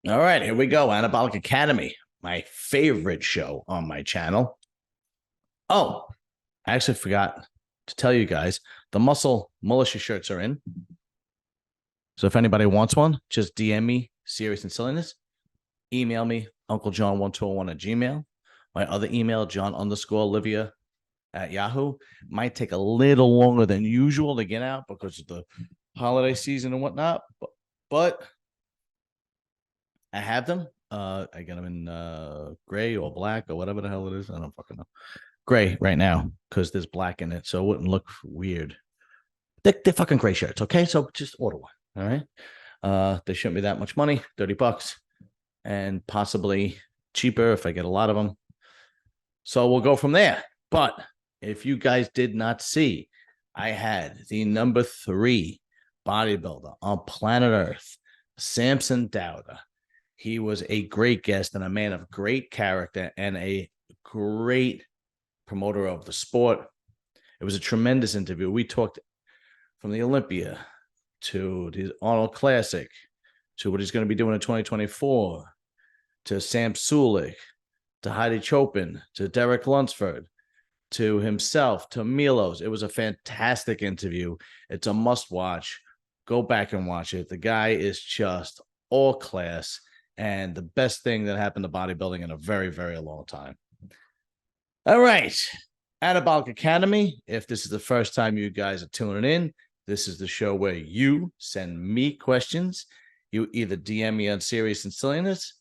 All right, here we go. Anabolic Academy, my favorite show on my channel. Oh, I actually forgot to tell you guys the Muscle Militia shirts are in. So if anybody wants one, just DM me, Serious and Silliness. Email me, UncleJohn1201 at Gmail. My other email, John_Olivia at Yahoo. Might take a little longer than usual to get out because of the holiday season and whatnot. But I have them. I got them in gray or black or whatever the hell it is. I don't fucking know. Gray right now because there's black in it, so it wouldn't look weird. They're fucking gray shirts, okay? So just order one. All right. They shouldn't be that much money, $30, and possibly cheaper if I get a lot of them. So we'll go from there. But if you guys did not see, I had the number 3 bodybuilder on planet Earth, Samson Dowda. He was a great guest and a man of great character and a great promoter of the sport. It was a tremendous interview. We talked from the Olympia to the Arnold Classic to what he's going to be doing in 2024 to Sam Sulik to Heidi Chopin to Derek Lunsford to himself to Milos. It was a fantastic interview. It's a must watch. Go back and watch it. The guy is just all class and the best thing that happened to bodybuilding in a very, very long time. All right. Anabolic Academy. If this is the first time you guys are tuning in, this is the show where you send me questions. You either DM me on Serious and Silliness,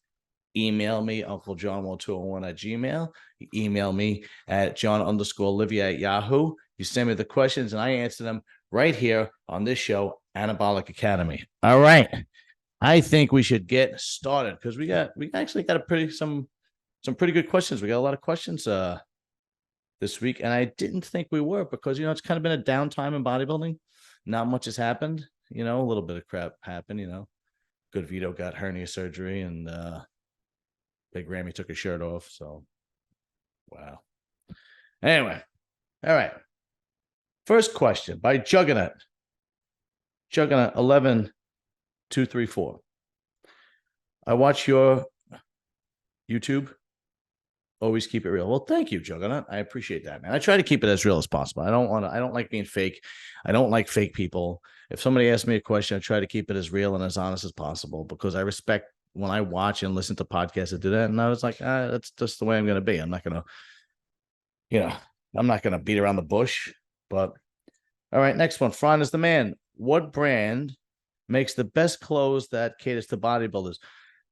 email me, UncleJohn1201 at Gmail. You email me at John_Olivia at Yahoo. You send me the questions and I answer them right here on this show, Anabolic Academy. All right. I think we should get started because we actually got some pretty good questions. We got a lot of questions this week, and I didn't think we were because it's kind of been a downtime in bodybuilding. Not much has happened, a little bit of crap happened, Good Vito got hernia surgery and Big Ramy took his shirt off. So wow. Anyway, all right. First question by Juggernaut 11234. I watch your YouTube. Always keep it real. Well, thank you, Juggernaut. I appreciate that, man. I try to keep it as real as possible. I don't like being fake. I don't like fake people. If somebody asks me a question, I try to keep it as real and as honest as possible because I respect when I watch and listen to podcasts that do that. And I was like, that's just the way I'm going to be. I'm not going to beat around the bush. But all right, next one. Fran is the man. What brand makes the best clothes that caters to bodybuilders?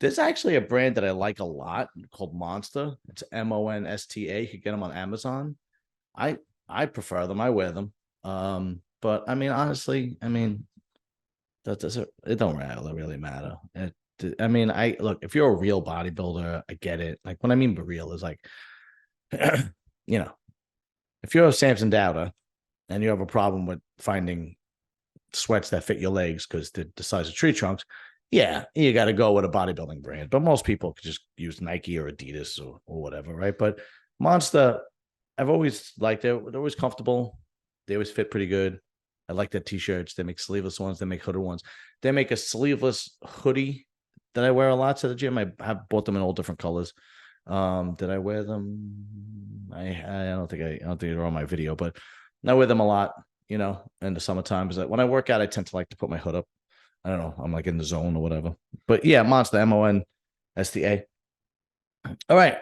There's actually a brand that I like a lot called Monster. It's Monsta. You can get them on Amazon. I prefer them. I wear them. But I mean, honestly, it don't really matter. Look, if you're a real bodybuilder, I get it. Like what I mean by real is like, if you're a Samson Dowda and you have a problem with finding sweats that fit your legs because they're the size of tree trunks, yeah, you got to go with a bodybuilding brand. But most people could just use Nike or Adidas or whatever, right? But Monster, I've always liked it. They're always comfortable. They always fit pretty good. I like their t-shirts. They make sleeveless ones. They make hooded ones. They make a sleeveless hoodie that I wear a lot to the gym. I have bought them in all different colors. Did I wear them? I don't think they're on my video, but I wear them a lot, in the summertime. Because when I work out, I tend to like to put my hood up. I don't know. I'm like in the zone or whatever. But yeah, Monster, Monsta. All right.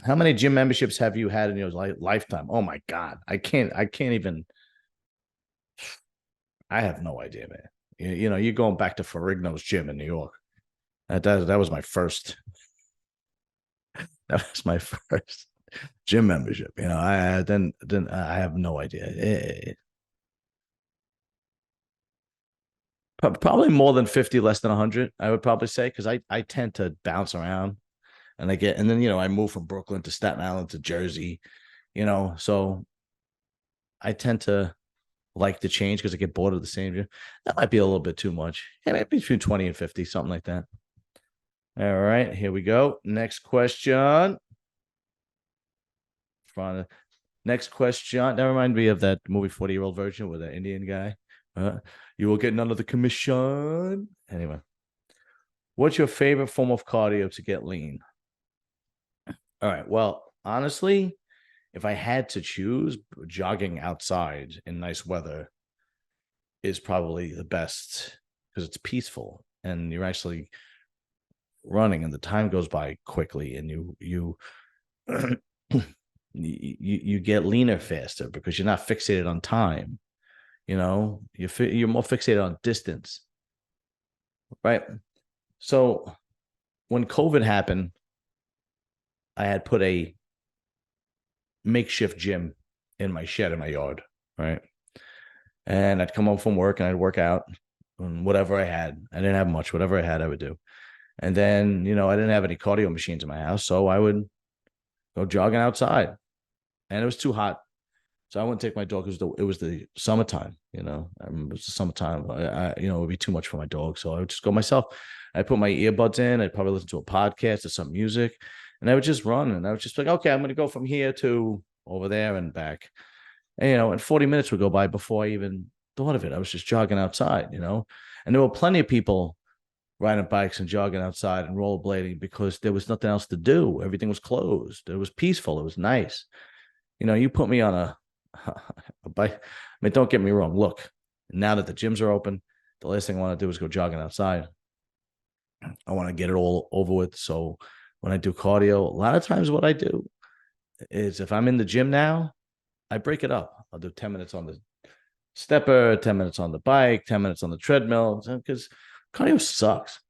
How many gym memberships have you had in your lifetime? Oh my God. I can't even. I have no idea, man. You're going back to Ferrigno's gym in New York. That was my first. That was my first gym membership. I have no idea. Probably more than 50, less than 100, I would probably say, because I tend to bounce around and then, I moved from Brooklyn to Staten Island to Jersey, so I tend to like to change because I get bored of the same gym. That might be a little bit too much. Yeah, maybe between 20 and 50, something like that. All right, here we go. Next question. Next question. That reminded me of that movie 40-Year-Old Virgin with that Indian guy. You will get none of the commission. Anyway, What's your favorite form of cardio to get lean? All right. Well, honestly, if I had to choose, jogging outside in nice weather is probably the best because it's peaceful and you're actually running and the time goes by quickly and you you get leaner faster because you're not fixated on time. You're more fixated on distance, right? So when COVID happened, I had put a makeshift gym in my shed in my yard, right? And I'd come home from work and I'd work out and whatever I had. I didn't have much. Whatever I had, I would do. And then, I didn't have any cardio machines in my house, so I would go jogging outside. And it was too hot, so I wouldn't take my dog because it was the summertime. I remember it was the summertime. It would be too much for my dog, so I would just go myself. I put my earbuds in. I'd probably listen to a podcast or some music, and I would just run. And I was just like, okay, I'm going to go from here to over there and back. And 40 minutes would go by before I even thought of it. I was just jogging outside, and there were plenty of people riding bikes and jogging outside and rollerblading because there was nothing else to do. Everything was closed. It was peaceful. It was nice. You put me on a bike. I mean, don't get me wrong. Look, now that the gyms are open, the last thing I want to do is go jogging outside. I want to get it all over with. So when I do cardio, a lot of times what I do is if I'm in the gym now, I break it up. I'll do 10 minutes on the stepper, 10 minutes on the bike, 10 minutes on the treadmill, because cardio sucks.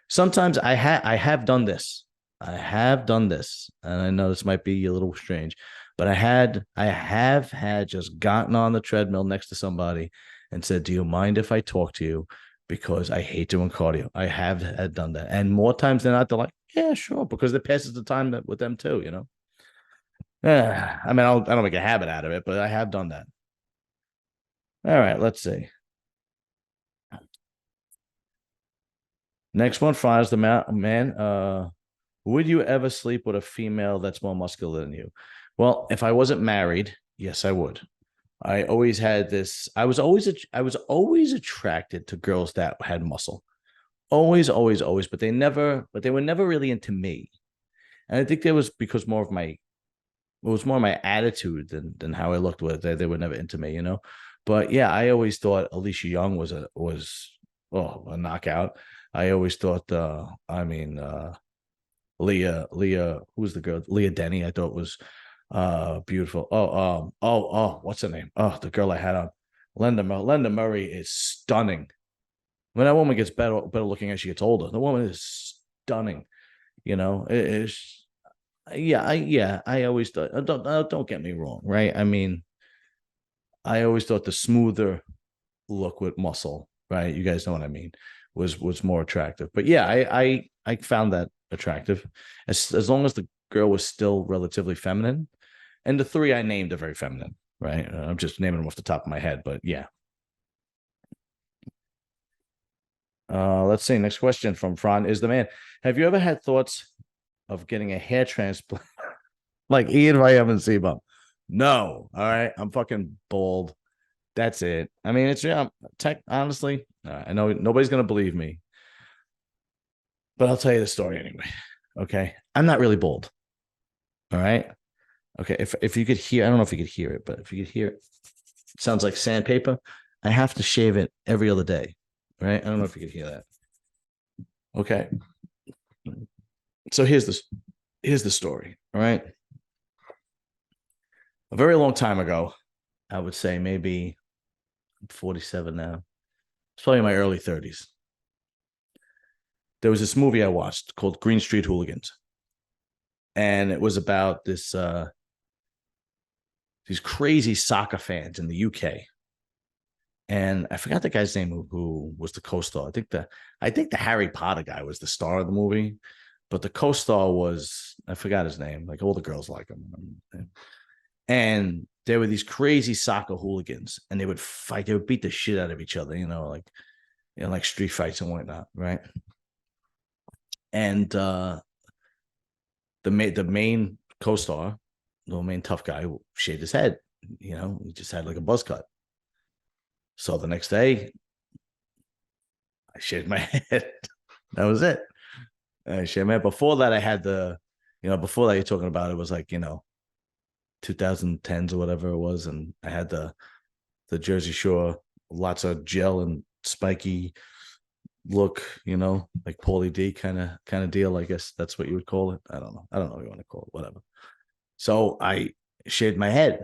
Sometimes I have done this. I have done this, and I know this might be a little strange, but I have had just gotten on the treadmill next to somebody and said, "Do you mind if I talk to you? Because I hate doing cardio." I have had done that, and more times than not, they're like, "Yeah, sure," because it passes the time with them too. Yeah, I mean, I don't make a habit out of it, but I have done that. All right, let's see. Next one fires the man. Would you ever sleep with a female that's more muscular than you? Well, if I wasn't married, yes, I would. I always had this. I was always attracted to girls that had muscle. Always, always, always. But they were never really into me. And I think that was because it was more my attitude than how I looked with it. They were never into me, But yeah, I always thought Alicia Young was a knockout. I always thought Leah, who's the girl? Leah Denny, I thought was beautiful. What's her name? Oh, the girl I had on. Linda Murray is stunning. When that woman gets better looking as she gets older, the woman is stunning. It is. I always thought. Don't get me wrong, right? I mean, I always thought the smoother look with muscle, right? You guys know what I mean. Was more attractive, but yeah, I found that attractive as long as the girl was still relatively feminine. And the three I named are very feminine, right? I'm just naming them off the top of my head, but yeah. Let's see. Next question from Fran is the man. Have you ever had thoughts of getting a hair transplant like Ian Rayam and Sebum? No. All right. I'm fucking bald. That's it. I mean, honestly, I know nobody's going to believe me, but I'll tell you the story anyway. Okay. I'm not really bald. All right. Okay. If you could hear, I don't know if you could hear it, but if you could hear it, it sounds like sandpaper. I have to shave it every other day. Right. I don't know if you could hear that. Okay. So here's the story. All right. A very long time ago, I would say maybe I'm 47 now. It's probably in my early 30s. There was this movie I watched called Green Street Hooligans. And it was about these crazy soccer fans in the UK. And I forgot the guy's name who was the co-star. I think the Harry Potter guy was the star of the movie, but the co-star was, I forgot his name. Like all the girls like him. And there were these crazy soccer hooligans, and they would fight. They would beat the shit out of each other, like street fights and whatnot, right? And the main co-star, the main tough guy, shaved his head. He just had like a buzz cut. So the next day, I shaved my head. That was it. Shit, man. Before that, I had before that you're talking about, it was like, 2010s or whatever it was. And I had the Jersey Shore, lots of gel and spiky look, like Paulie D kind of deal. I guess that's what you would call it. I don't know. I don't know what you want to call it, whatever. So I shaved my head,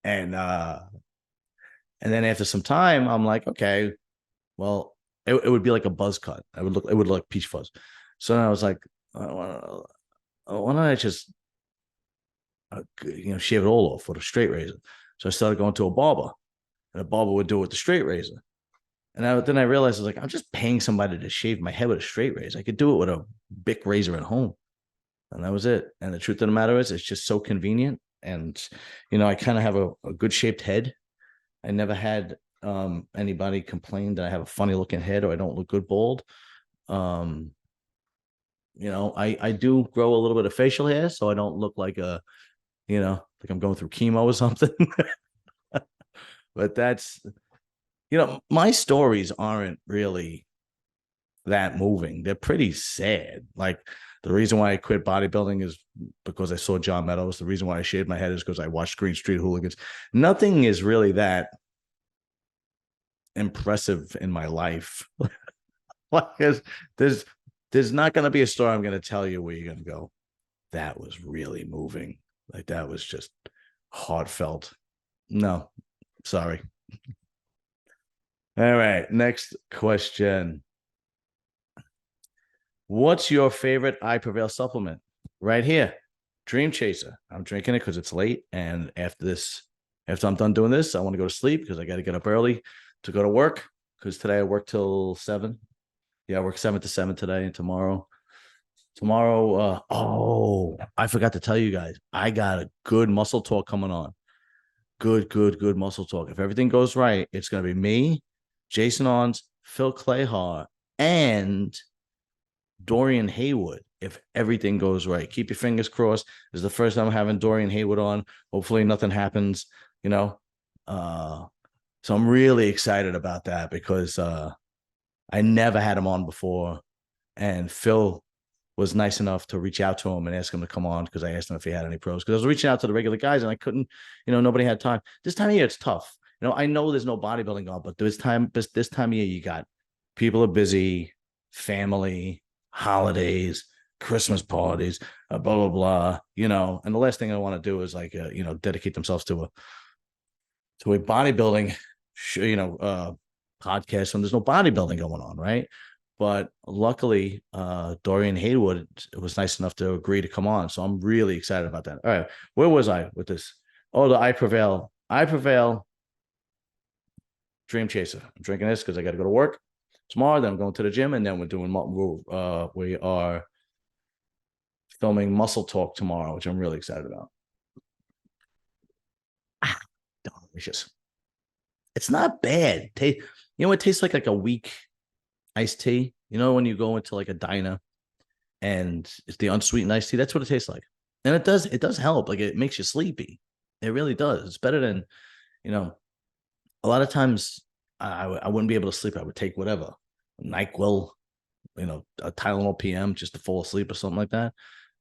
and then after some time, I'm like, okay, well, it would be like a buzz cut. It would look like peach fuzz. So then I was like, why don't I just shave it all off with a straight razor? So I started going to a barber, and a barber would do it with the straight razor. And then I realized, I was like, I'm just paying somebody to shave my head with a straight razor. I could do it with a Bic razor at home. And that was it. And the truth of the matter is, it's just so convenient. And, I kind of have a good shaped head. I never had anybody complain that I have a funny looking head or I don't look good bald. I do grow a little bit of facial hair, so I don't look like like I'm going through chemo or something. But that's, my stories aren't really that moving. They're pretty sad. Like, the reason why I quit bodybuilding is because I saw John Meadows. The reason why I shaved my head is because I watched Green Street Hooligans. Nothing is really that impressive in my life. Because there's not going to be a story I'm going to tell you where you're going to go, that was really moving. Like, that was just heartfelt. No, sorry. All right, next question. What's your favorite I-Prevail supplement? Right here, Dream Chaser. I'm drinking it because it's late, and after I'm done doing this, I want to go to sleep because I got to get up early to go to work, because today I work till 7. Yeah, I work 7 to 7 today, and tomorrow, I forgot to tell you guys, I got a good muscle talk coming on. Good muscle talk. If everything goes right, it's going to be me, Jason Ons, Phil Clayhar, and Dorian Haywood. If everything goes right, keep your fingers crossed. This is the first time I'm having Dorian Haywood on. Hopefully nothing happens, so I'm really excited about that, because I never had him on before, and Phil was nice enough to reach out to him and ask him to come on, because I asked him if he had any pros, because I was reaching out to the regular guys and I couldn't, nobody had time. This time of year, it's tough. I know there's no bodybuilding on, but this time of year, you got people are busy, family, holidays, Christmas parties, blah, blah, blah, and the last thing I want to do is dedicate themselves to a bodybuilding, podcast when there's no bodybuilding going on. Right. But luckily, Dorian Haywood was nice enough to agree to come on. So I'm really excited about that. All right. Where was I with this? Oh, the I-Prevail Dream Chaser. I'm drinking this because I got to go to work tomorrow. Then I'm going to the gym, and then we are filming Muscle Talk tomorrow, which I'm really excited about. Delicious. It's not bad. It tastes like a weak iced tea. When you go into like a diner and it's the unsweetened iced tea, that's what it tastes like. And it does help. Like, it makes you sleepy. It really does. It's better than, a lot of times I wouldn't be able to sleep. I would take whatever, NyQuil, a Tylenol PM just to fall asleep or something like that.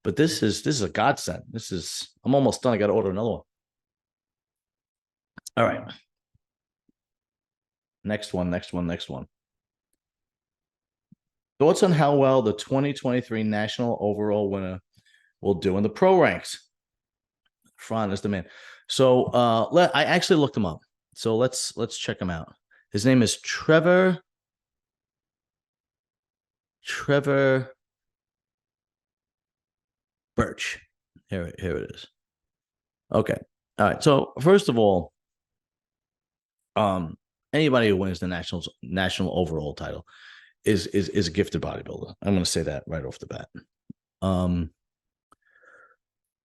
But this is a godsend. I'm almost done. I got to order another one. All right. Next one. Thoughts on how well the 2023 national overall winner will do in the pro ranks? Fran is the man. So I actually looked him up. So let's check him out. His name is Trevor Birch. Here it is. Okay. All right. So first of all, anybody who wins the national overall title is a gifted bodybuilder. I'm going to say that right off the bat.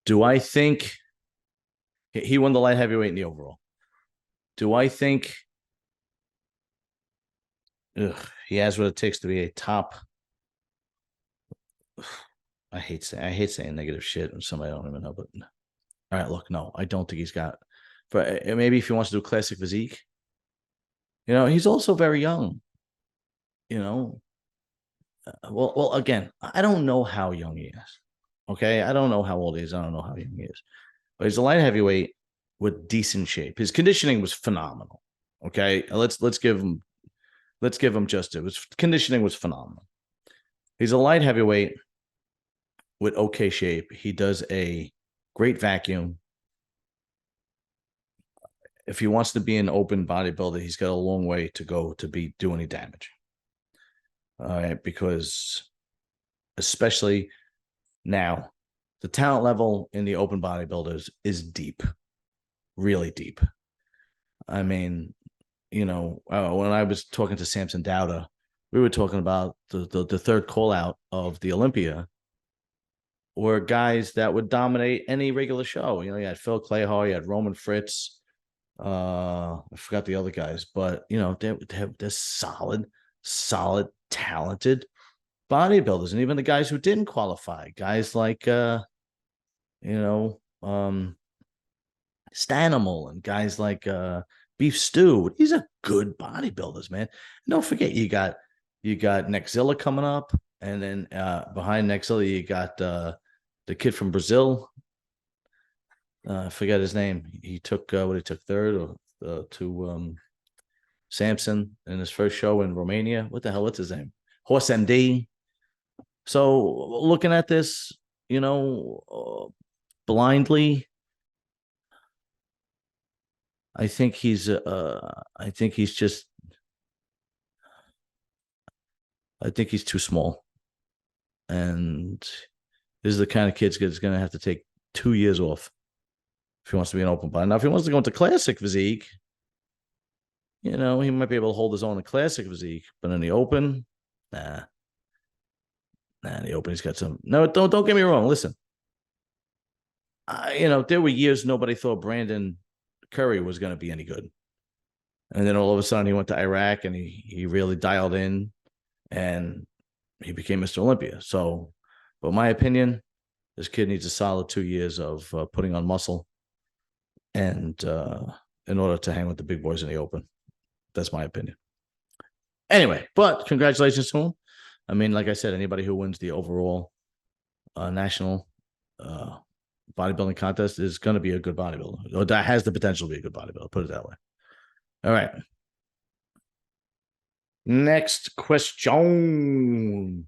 Do I think he won the light heavyweight in the overall? Do I think he has what it takes to be a top? I hate saying negative shit when somebody I don't even know, but all right, look, no, I don't think he's got. But maybe if he wants to do classic physique, he's also very young. Well, again, I don't know how young he is. Okay, I don't know how old he is. I don't know how young he is, but he's a light heavyweight with decent shape. His conditioning was phenomenal. Okay, let's give him just it. Was conditioning was phenomenal. He's a light heavyweight with okay shape. He does a great vacuum. If he wants to be an open bodybuilder, he's got a long way to go to do any damage. All right, because especially now, the talent level in the open bodybuilders is deep, really deep. I mean, when I was talking to Samson Dowda, we were talking about the third call out of the Olympia were guys that would dominate any regular show. You had Phil Clay-Hall, you had Roman Fritz. I forgot the other guys, but they're solid, talented bodybuilders, and even the guys who didn't qualify, guys like Stanimal and guys like Beef Stew. These are good bodybuilders, man. And don't forget, you got Nexzilla coming up, and then behind Nexzilla, you got the kid from Brazil. I forget his name. He took third to Samson in his first show in Romania. What the hell? What's his name? Horse MD. So looking at this, blindly, I think he's too small, and this is the kind of kid that's going to have to take 2 years off if he wants to be an open body. Now, if he wants to go into classic physique, he might be able to hold his own in classic physique, but in the open, nah. In the open, he's got some. No, don't get me wrong. Listen, there were years nobody thought Brandon Curry was going to be any good, and then all of a sudden he went to Iraq and he really dialed in, and he became Mr. Olympia. So, but my opinion, this kid needs a solid 2 years of putting on muscle, and in order to hang with the big boys in the open. That's my opinion. Anyway, but congratulations to him. I mean, like I said, anybody who wins the overall national bodybuilding contest is going to be a good bodybuilder, or that has the potential to be a good bodybuilder. Put it that way. All right. Next question.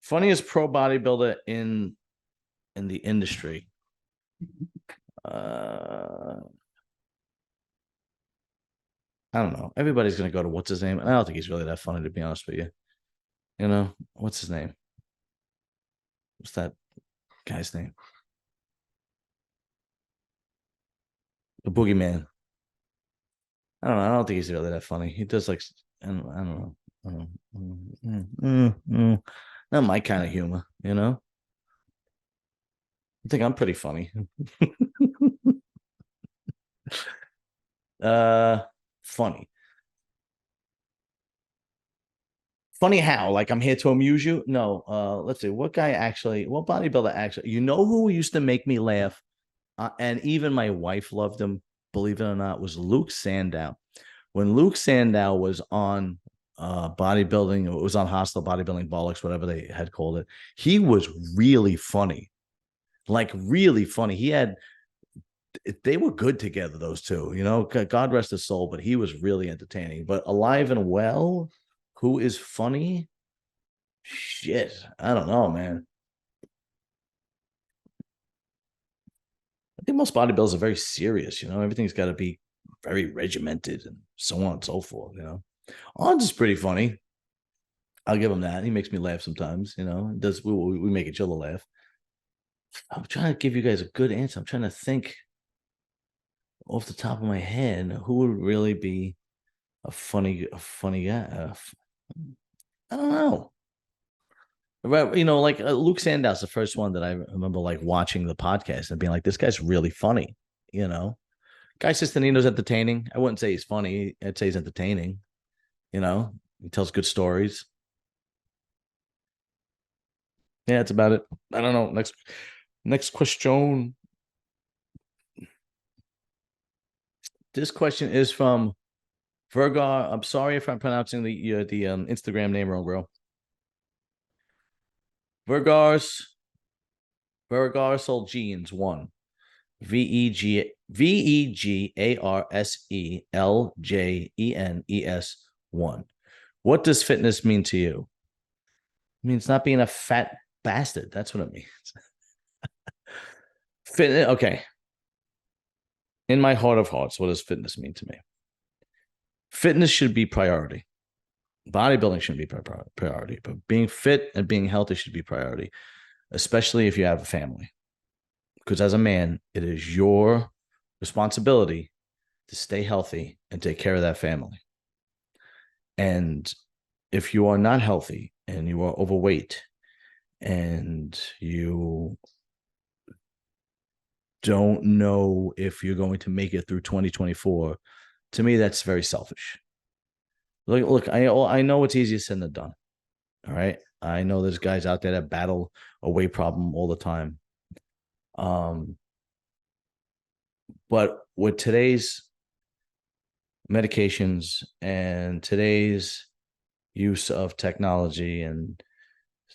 Funniest pro bodybuilder in the industry. I don't know. Everybody's going to go to what's his name. And I don't think he's really that funny, to be honest with you. What's his name? What's that guy's name? The Boogeyman. I don't know. I don't think he's really that funny. He does like, I don't know. Not my kind of humor, I think I'm pretty funny. Funny. Funny how? Like I'm here to amuse you? No. Let's see. What bodybuilder actually, who used to make me laugh? And even my wife loved him, believe it or not, was Luke Sandow. When Luke Sandow was on bodybuilding, it was on Hostile Bodybuilding Bollocks, whatever they had called it. He was really funny. Like really funny. They were good together, those two, God rest his soul, but he was really entertaining. But alive and well, who is funny? Shit, I don't know, man. I think most bodybuilders are very serious, everything's got to be very regimented and so on and so forth, Ons is pretty funny. I'll give him that. He makes me laugh sometimes, does we make each other laugh. I'm trying to give you guys a good answer. I'm trying to think off the top of my head who would really be a funny guy. I don't know. Right, like Luke Sandow's the first one that I remember like watching the podcast and being like, this guy's really funny, Guy Sistanino's entertaining. I wouldn't say he's funny. I'd say he's entertaining. He tells good stories. Yeah, that's about it. I don't know. Next question. This question is from Vergar, I'm sorry if I'm pronouncing the Instagram name wrong, bro. Vergarsol Jeans 1. VEGARSELJENES 1. What does fitness mean to you? It means not being a fat bastard. That's what it means. Fitness, okay. In my heart of hearts, what does fitness mean to me? Fitness should be priority. Bodybuilding shouldn't be priority, but being fit and being healthy should be priority, especially if you have a family. Because as a man, it is your responsibility to stay healthy and take care of that family. And if you are not healthy and you are overweight and you don't know if you're going to make it through 2024, to me, that's very selfish. Look, I know it's easier said than done. All right. I know there's guys out there that battle a weight problem all the time. But with today's medications and today's use of technology and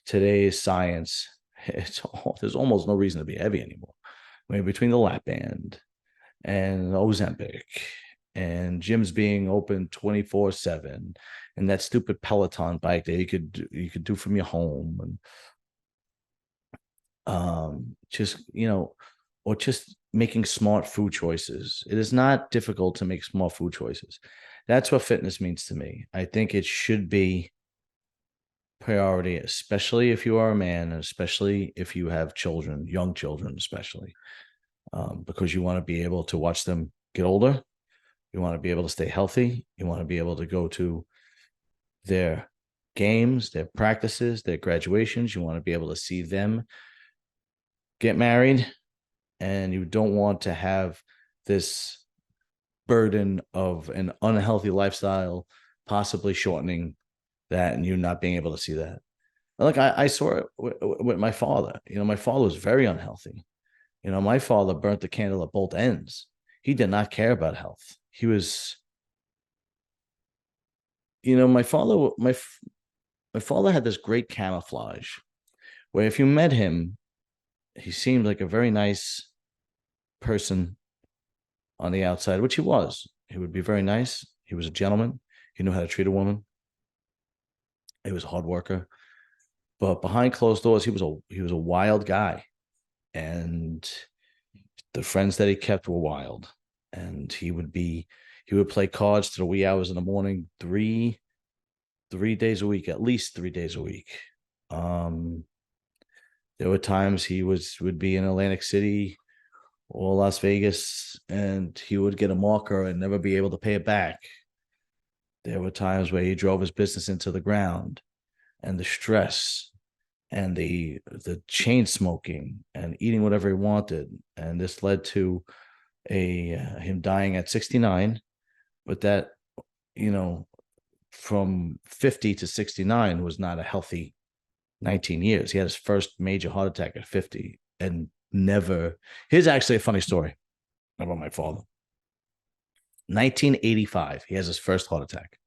today's science, there's almost no reason to be heavy anymore. I mean, between the lap band and Ozempic and gyms being open 24/7 and that stupid Peloton bike that you could do from your home, and just or just making smart food choices. It is not difficult to make smart food choices. That's what fitness means to me. I think it should be priority, especially if you are a man, and especially if you have children, young children, especially, because you want to be able to watch them get older. You want to be able to stay healthy. You want to be able to go to their games, their practices, their graduations. You want to be able to see them get married, and you don't want to have this burden of an unhealthy lifestyle possibly shortening that and you not being able to see that. Like I saw it with my father. My father was very unhealthy. My father burnt the candle at both ends. He did not care about health. He was, my father had this great camouflage where if you met him, he seemed like a very nice person on the outside, which he was. He would be very nice. He was a gentleman. He knew how to treat a woman. He was a hard worker. But behind closed doors, he was a wild guy. And the friends that he kept were wild. And he would play cards to the wee hours in the morning, three days a week, at least 3 days a week. There were times he would be in Atlantic City or Las Vegas, and he would get a marker and never be able to pay it back. There were times where he drove his business into the ground, and the stress and the chain smoking and eating whatever he wanted. And this led to him dying at 69. But that, from 50 to 69 was not a healthy 19 years. He had his first major heart attack at 50 and never. Here's actually a funny story about my father. 1985, he has his first heart attack.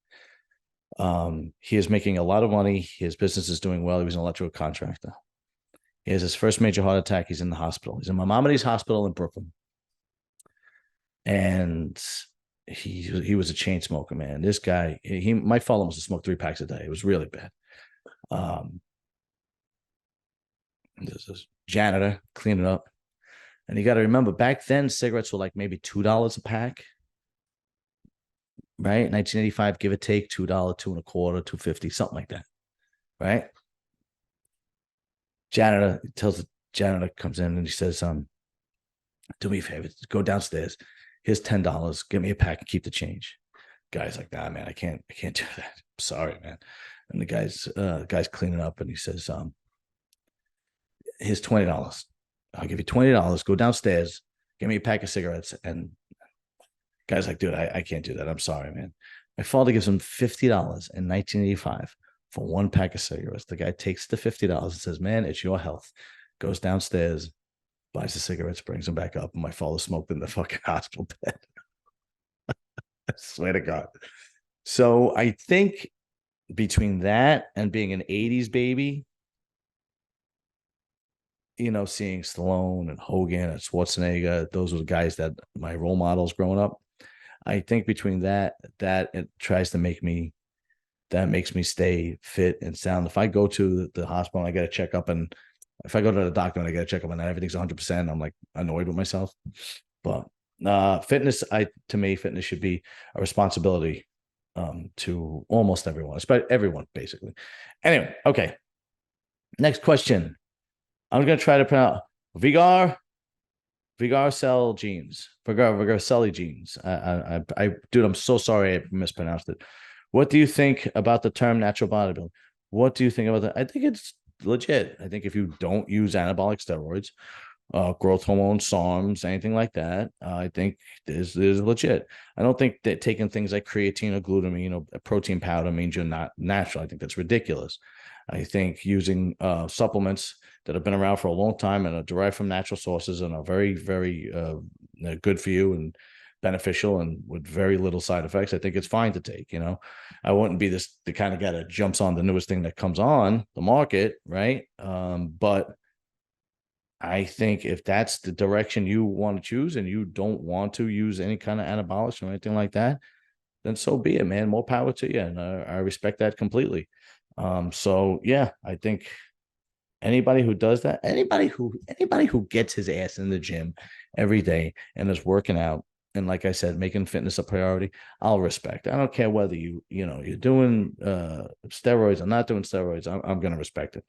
He is making a lot of money. His business is doing well. He was an electrical contractor. He has his first major heart attack. He's in the hospital. He's in Maimonides Hospital in Brooklyn. And he was a chain smoker, man. This guy, my father must have smoked 3 packs a day. It was really bad. There's this janitor cleaning up. And you got to remember, back then, cigarettes were like maybe $2 a pack. Right? 1985, give or take, $2, $2.25, $2.50, something like that. Right? Janitor comes in and he says, do me a favor, go downstairs. Here's $10. Give me a pack and keep the change. Guy's like, nah, man, I can't do that. I'm sorry, man. And the guy's cleaning up and he says, here's $20. I'll give you $20. Go downstairs, give me a pack of cigarettes. And guy's like, dude, I can't do that. I'm sorry, man. My father gives him $50 in 1985 for 1 pack of cigarettes. The guy takes the $50 and says, man, it's your health. Goes downstairs, buys the cigarettes, brings them back up. And my father smoked in the fucking hospital bed. I swear to God. So I think between that and being an 80s baby, seeing Stallone and Hogan and Schwarzenegger, those were the guys that my role models growing up. I think between that it tries to make me that makes me stay fit and sound. If I go to the hospital and I get a checkup, and if I go to the doctor and I get a checkup and everything's 100%, I'm like annoyed with myself. But fitness, to me, fitness should be a responsibility to almost everyone, especially everyone, basically. Anyway, okay. Next question. I'm gonna try to pronounce Vigarcelli genes. Vigarcelli genes. Dude, I'm so sorry I mispronounced it. What do you think about the term natural bodybuilding? What do you think about that? I think it's legit. I think if you don't use anabolic steroids, growth hormone, SARMs, anything like that, I think this is legit. I don't think that taking things like creatine or glutamine, a protein powder means you're not natural. I think that's ridiculous. I think using supplements that have been around for a long time and are derived from natural sources and are very, very good for you and beneficial and with very little side effects, I think it's fine to take. I wouldn't be the kind of guy that jumps on the newest thing that comes on the market, right? But I think if that's the direction you want to choose and you don't want to use any kind of anabolics or anything like that, then so be it, man. More power to you. And I respect that completely. So yeah, I think anybody who does that, anybody who gets his ass in the gym every day and is working out, and like I said, making fitness a priority, I'll respect. I don't care whether you're doing steroids or not doing steroids. I'm going to respect it.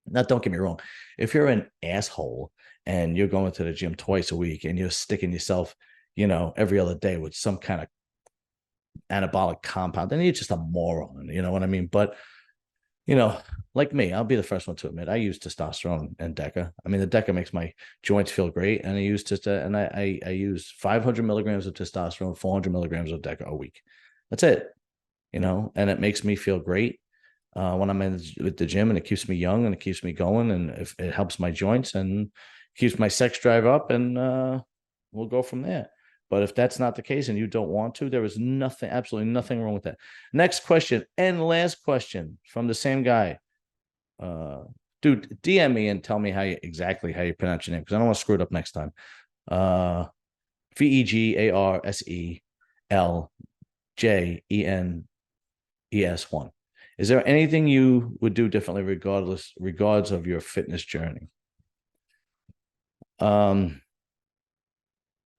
Now, don't get me wrong. If you're an asshole and you're going to the gym twice a week and you're sticking yourself, every other day with some kind of anabolic compound, then you're just a moron. You know what I mean? But like me, I'll be the first one to admit I use testosterone and Deca. I mean, the Deca makes my joints feel great, and I use I use 500 milligrams of testosterone, 400 milligrams of Deca a week. That's it, and it makes me feel great when I'm at the gym, and it keeps me young and it keeps me going, and if it helps my joints and keeps my sex drive up, and we'll go from there. But if that's not the case and you don't want to, there is absolutely nothing wrong with that. Next question and last question from the same guy. Dude, DM me and tell me exactly how you pronounce your name, because I don't want to screw it up next time. VEGARSELJENES1. Is there anything you would do differently regards of your fitness journey?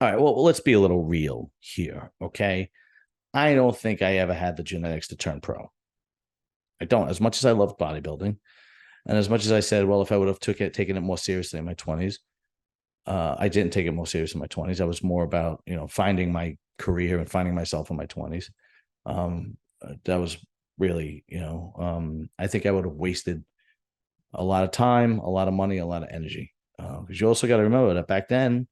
All right, well, let's be a little real here, okay? I don't think I ever had the genetics to turn pro. I don't. As much as I loved bodybuilding, and as much as I said, well, if I would have taken it more seriously in my 20s, I didn't take it more seriously in my 20s. I was more about, finding my career and finding myself in my 20s. That was really, I think I would have wasted a lot of time, a lot of money, a lot of energy. Because you also got to remember that back then,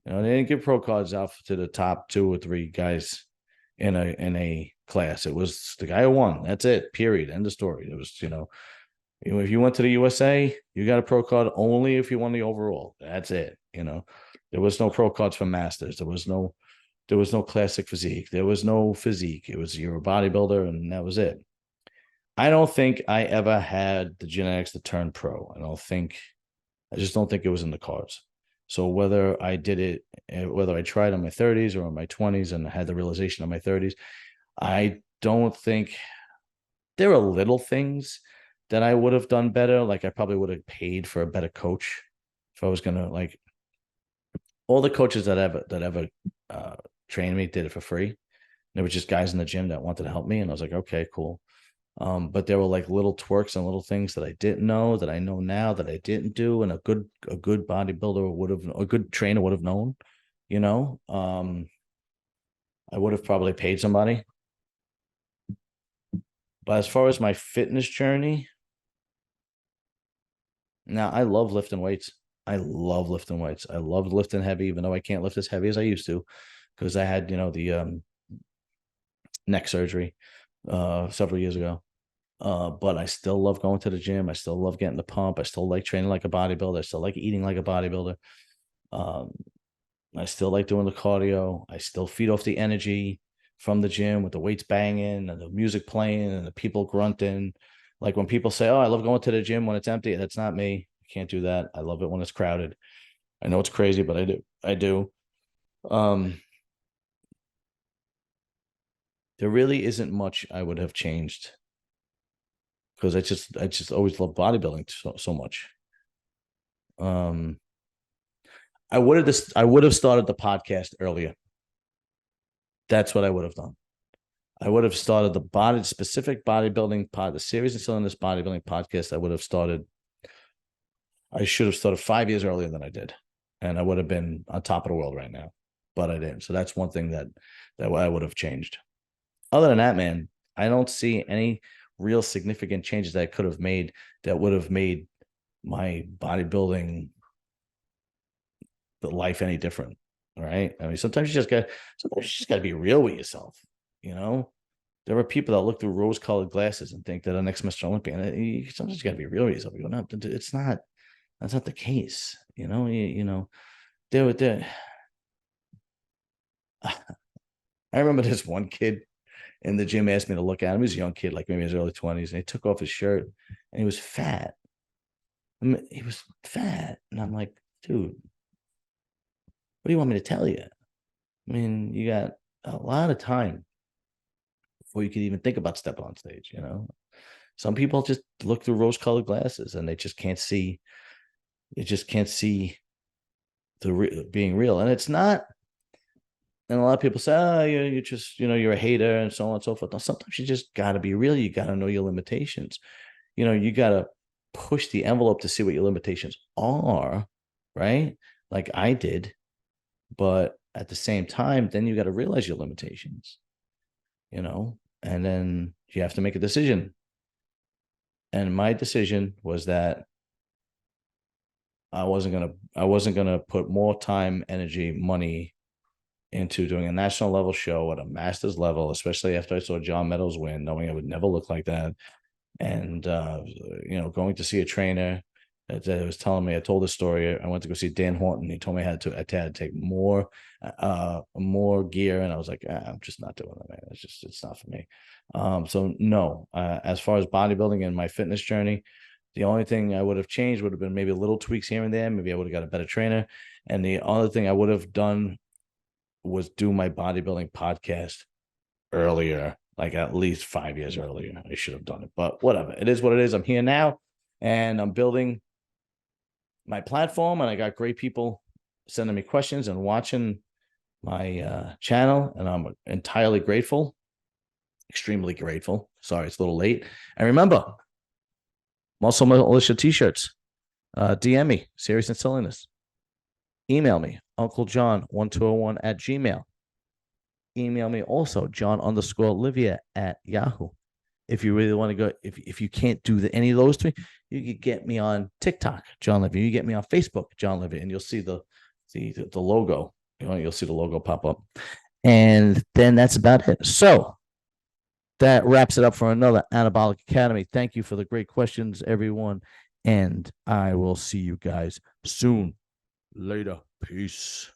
they didn't give pro cards out to the top 2 or 3 guys in a class. It was the guy who won. That's it. Period. End of story. It was, if you went to the USA, you got a pro card only if you won the overall. That's it. There was no pro cards for masters. There was no classic physique. There was no physique. It was you're a bodybuilder, and that was it. I don't think I ever had the genetics to turn pro. I just don't think it was in the cards. So whether I did it, whether I tried in my 30s or in my 20s and had the realization in my 30s, I don't think there are little things that I would have done better. Like I probably would have paid for a better coach if I was going to, all the coaches that ever trained me did it for free. There were just guys in the gym that wanted to help me. And I was like, okay, cool. But there were little twerks and little things that I didn't know that I know now that I didn't do, and a good bodybuilder a good trainer would have known. I would have probably paid somebody. But as far as my fitness journey, now I love lifting weights. I love lifting weights. I love lifting heavy, even though I can't lift as heavy as I used to, because I had the neck surgery several years ago. But I still love going to the gym. I still love getting the pump. I still like training like a bodybuilder. I still like eating like a bodybuilder. I still like doing the cardio. I still feed off the energy from the gym with the weights banging and the music playing and the people grunting. Like when people say, oh, I love going to the gym when it's empty. That's not me. I can't do that. I love it when it's crowded. I know it's crazy, but I do. I do. There really isn't much I would have changed because I just always loved bodybuilding so much. I would have started the podcast earlier. That's what I would have done. I would have started the specific bodybuilding pod, the Series and Cylinder bodybuilding podcast. I should have started 5 years earlier than I did, and I would have been on top of the world right now, but I didn't. So that's one thing that I would have changed. Other than that, man, I don't see any real significant changes that I could have made that would have made my bodybuilding life any different. All right. I mean, sometimes you just got to be real with yourself. You know, there are people that look through rose-colored glasses and think that the next Mr. Olympia. And sometimes you got to be real with yourself. You go, no, it's not. That's not the case. You know. There. I remember this one kid in the gym asked me to look at him. He was a young kid, like maybe his early 20s, and he took off his shirt and he was fat. I mean, he was fat, and I'm like, dude, what do you want me to tell you? I mean, you got a lot of time before you could even think about stepping on stage, you know? Some people just look through rose-colored glasses and they just can't see. They just can't see being real. And it's not. And a lot of people say, oh, you're just, you're a hater and so on and so forth. Now, sometimes you just got to be real. You got to know your limitations. You got to push the envelope to see what your limitations are, right? Like I did. But at the same time, then you got to realize your limitations, and then you have to make a decision. And my decision was that I wasn't gonna put more time, energy, money into doing a national level show at a master's level, especially after I saw John Meadows win, knowing I would never look like that. And going to see a trainer that was telling me, I told the story. I went to go see Dan Horton. He told me I had to take more gear, and I was like, I'm just not doing it, man. It's not for me. So no, as far as bodybuilding and my fitness journey, the only thing I would have changed would have been maybe little tweaks here and there. Maybe I would have got a better trainer. And the other thing I would have done was do my bodybuilding podcast earlier, like at least 5 years earlier. I should have done it, but whatever. It is what it is. I'm here now, and I'm building my platform, and I got great people sending me questions and watching my channel, and I'm entirely grateful, extremely grateful. Sorry, it's a little late. And remember, Muscle Militia t-shirts. DM me, Serious and Silliness. Email me, UncleJohn1201@gmail. Email me also, John_Olivia@Yahoo. If you really want to go, if you can't do any of those three, you could get me on TikTok, John Livia. You get me on Facebook, John Livia, and you'll see the logo. You'll see the logo pop up. And then that's about it. So that wraps it up for another Anabolic Academy. Thank you for the great questions, everyone. And I will see you guys soon. Later. Peace.